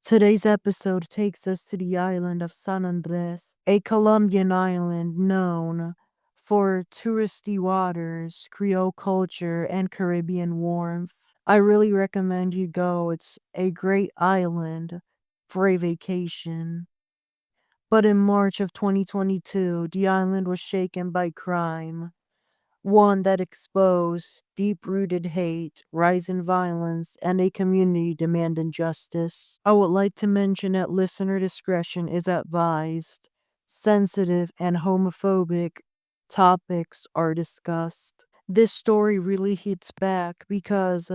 Today's episode takes us to the island of San Andres, a Colombian island known for touristy waters, Creole culture, and Caribbean warmth. I really recommend you go. It's a great island for a vacation. But in March of 2022, the island was shaken by crime, one that exposed deep rooted hate, rising violence, and a community demanding justice. I would like to mention that listener discretion is advised. Sensitive and homophobic topics are discussed. This story really hits back because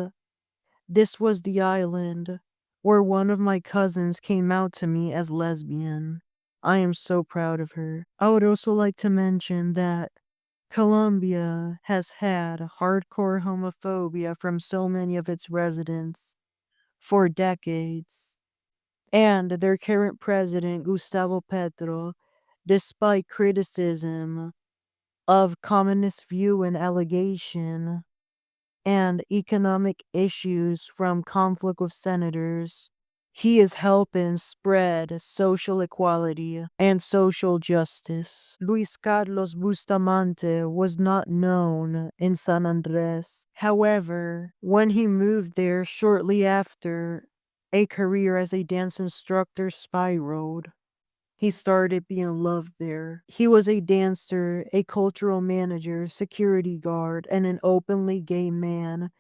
this was the island where one of my cousins came out to me as lesbian. I am so proud of her. I would also like to mention that Colombia has had hardcore homophobia from so many of its residents for decades, and their current president, Gustavo Petro, despite criticism of communist view and allegation and economic issues from conflict with senators, he is helping spread social equality and social justice. Luis Carlos Bustamante was not known in San Andres. However, when he moved there shortly after, a career as a dance instructor spiraled. He started being loved there. He was a dancer, a cultural manager, security guard, and an openly gay man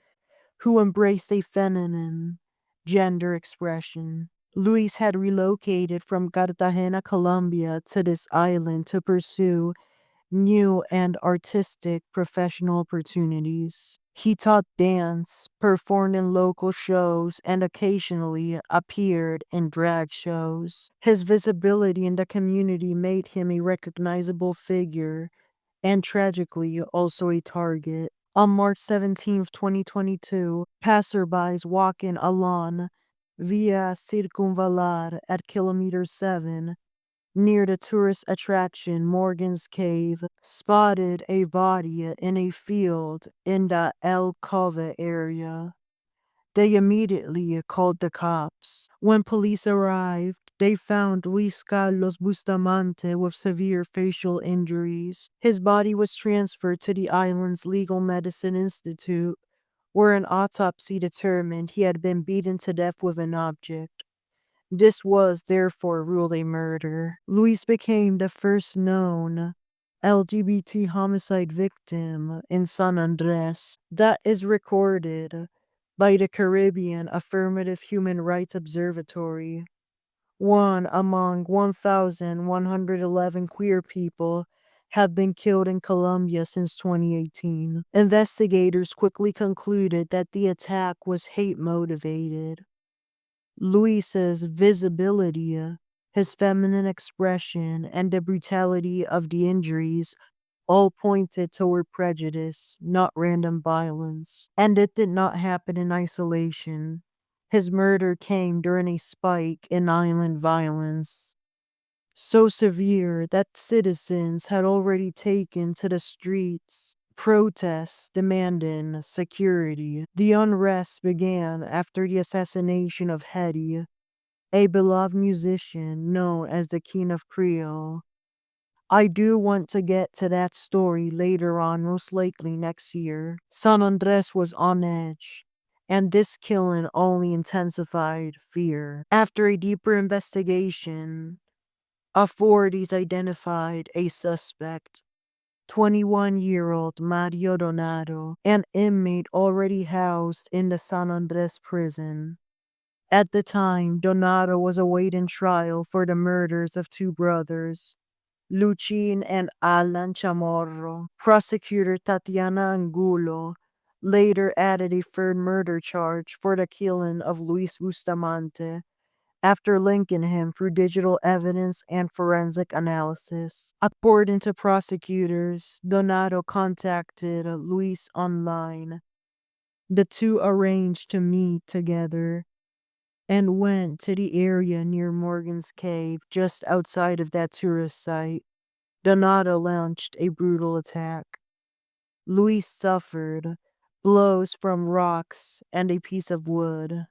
who embraced a feminine gender expression. Luis had relocated from Cartagena, Colombia to this island to pursue new and artistic professional opportunities. He taught dance, performed in local shows, and occasionally appeared in drag shows. His visibility in the community made him a recognizable figure and tragically also a target. On March 17th, 2022, passerbys walking along Via Circunvalar at kilometer 7 near the tourist attraction Morgan's Cave spotted a body in a field in the El Cove area. They immediately called the cops. When police arrived, they found Luis Carlos Bustamante with severe facial injuries. His body was transferred to the island's Legal Medicine Institute, where an autopsy determined he had been beaten to death with an object. This was therefore ruled a murder. Luis became the first known LGBT homicide victim in San Andres that is recorded by the Caribbean Affirmative Human Rights Observatory. One among 1,111 queer people have been killed in Colombia since 2018. Investigators quickly concluded that the attack was hate motivated. Luis's visibility, his feminine expression, and the brutality of the injuries all pointed toward prejudice, not random violence. And it did not happen in isolation. His murder came during a spike in island violence, so severe that citizens had already taken to the streets, protests demanding security. The unrest began after the assassination of Hetty, a beloved musician known as the King of Creole. I do want to get to that story later on, most likely next year. San Andres was on edge, and this killing only intensified fear. After a deeper investigation, authorities identified a suspect, 21-year-old Mario Donato, an inmate already housed in the San Andres prison. At the time, Donato was awaiting trial for the murders of two brothers, Luchín and Alan Chamorro. Prosecutor Tatiana Angulo later added a third murder charge for the killing of Luis Bustamante after linking him through digital evidence and forensic analysis. According to prosecutors, Donato contacted Luis online. The two arranged to meet together and went to the area near Morgan's Cave just outside of that tourist site. Donato launched a brutal attack. Luis suffered blows from rocks and a piece of wood.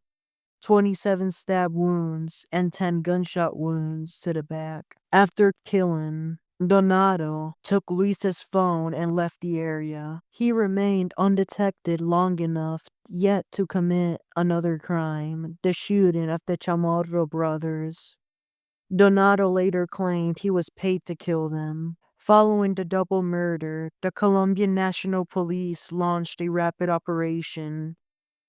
27 stab wounds, and 10 gunshot wounds to the back. After killing, Donato took Luis's phone and left the area. He remained undetected long enough yet to commit another crime, the shooting of the Chamorro brothers. Donato later claimed he was paid to kill them. Following the double murder, the Colombian National Police launched a rapid operation.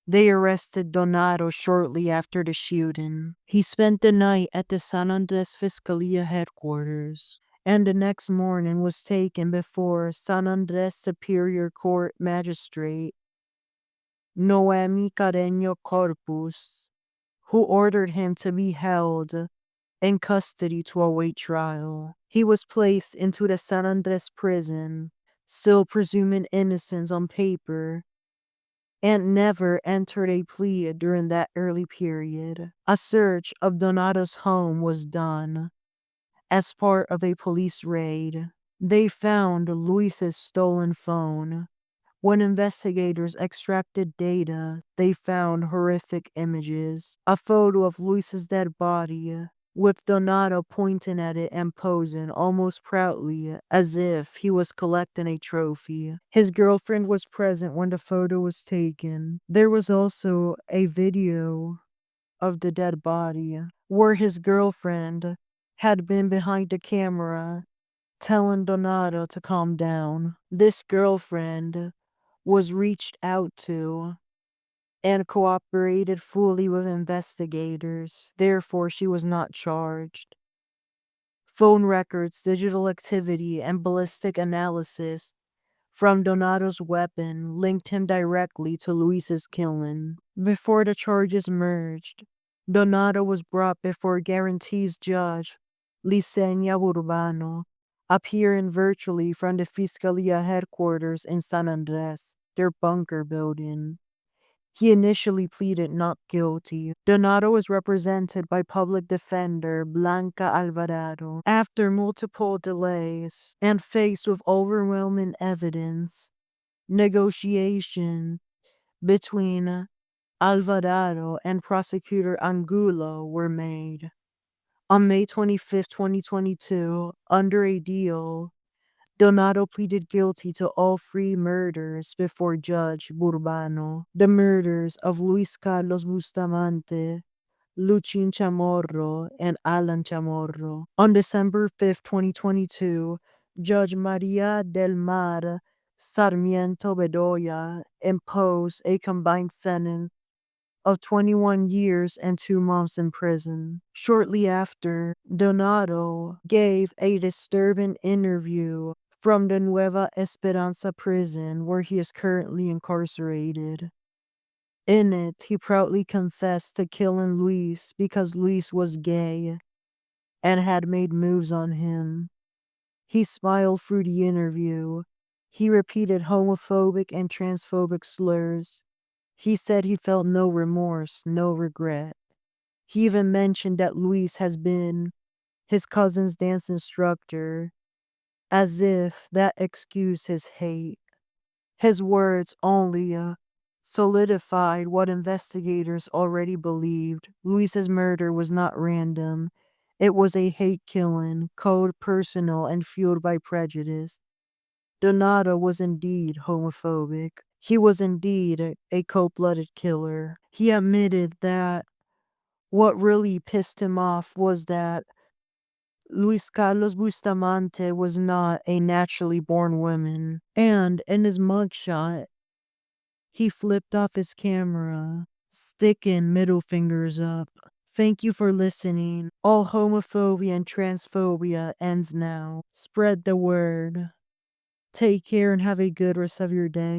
They arrested Donato shortly after the shooting. He spent the night at the San Andrés Fiscalia headquarters, and the next morning was taken before San Andrés Superior Court Magistrate Noemi Carreño Corpus, who ordered him to be held in custody to await trial. He was placed into the San Andrés prison, still presuming innocence on paper, and never entered a plea during that early period. A search of Donato's home was done as part of a police raid. They found Luis's stolen phone. When investigators extracted data, they found horrific images. A photo of Luis's dead body, with Donato pointing at it and posing almost proudly as if he was collecting a trophy. His girlfriend was present when the photo was taken. There was also a video of the dead body where his girlfriend had been behind the camera telling Donato to calm down. This girlfriend was reached out to and cooperated fully with investigators. Therefore, she was not charged. Phone records, digital activity, and ballistic analysis from Donato's weapon linked him directly to Luis's killing. Before the charges merged, Donato was brought before Guarantee's judge, Licenia Urbano, appearing virtually from the Fiscalia headquarters in San Andres, their bunker building. He initially pleaded not guilty. Donato was represented by public defender Blanca Alvarado. After multiple delays and faced with overwhelming evidence, negotiation between Alvarado and prosecutor Angulo were made. On May 25, 2022, under a deal, Donato pleaded guilty to all three murders before Judge Burbano. The murders of Luis Carlos Bustamante, Luchín Chamorro, and Alan Chamorro. On December 5, 2022, Judge Maria del Mar Sarmiento Bedoya imposed a combined sentence of 21 years and 2 months in prison. Shortly after, Donato gave a disturbing interview from the Nueva Esperanza prison where he is currently incarcerated. In it, he proudly confessed to killing Luis because Luis was gay and had made moves on him. He smiled through the interview. He repeated homophobic and transphobic slurs. He said he felt no remorse, no regret. He even mentioned that Luis has been his cousin's dance instructor, as if that excused his hate. His words only solidified what investigators already believed. Luis's murder was not random. It was a hate killing, cold, personal, and fueled by prejudice. Donato was indeed homophobic. He was indeed a cold-blooded killer. He admitted that what really pissed him off was that Luis Carlos Bustamante was not a naturally born woman. And in his mugshot, he flipped off his camera, sticking middle fingers up. Thank you for listening. All homophobia and transphobia ends now. Spread the word. Take care and have a good rest of your day.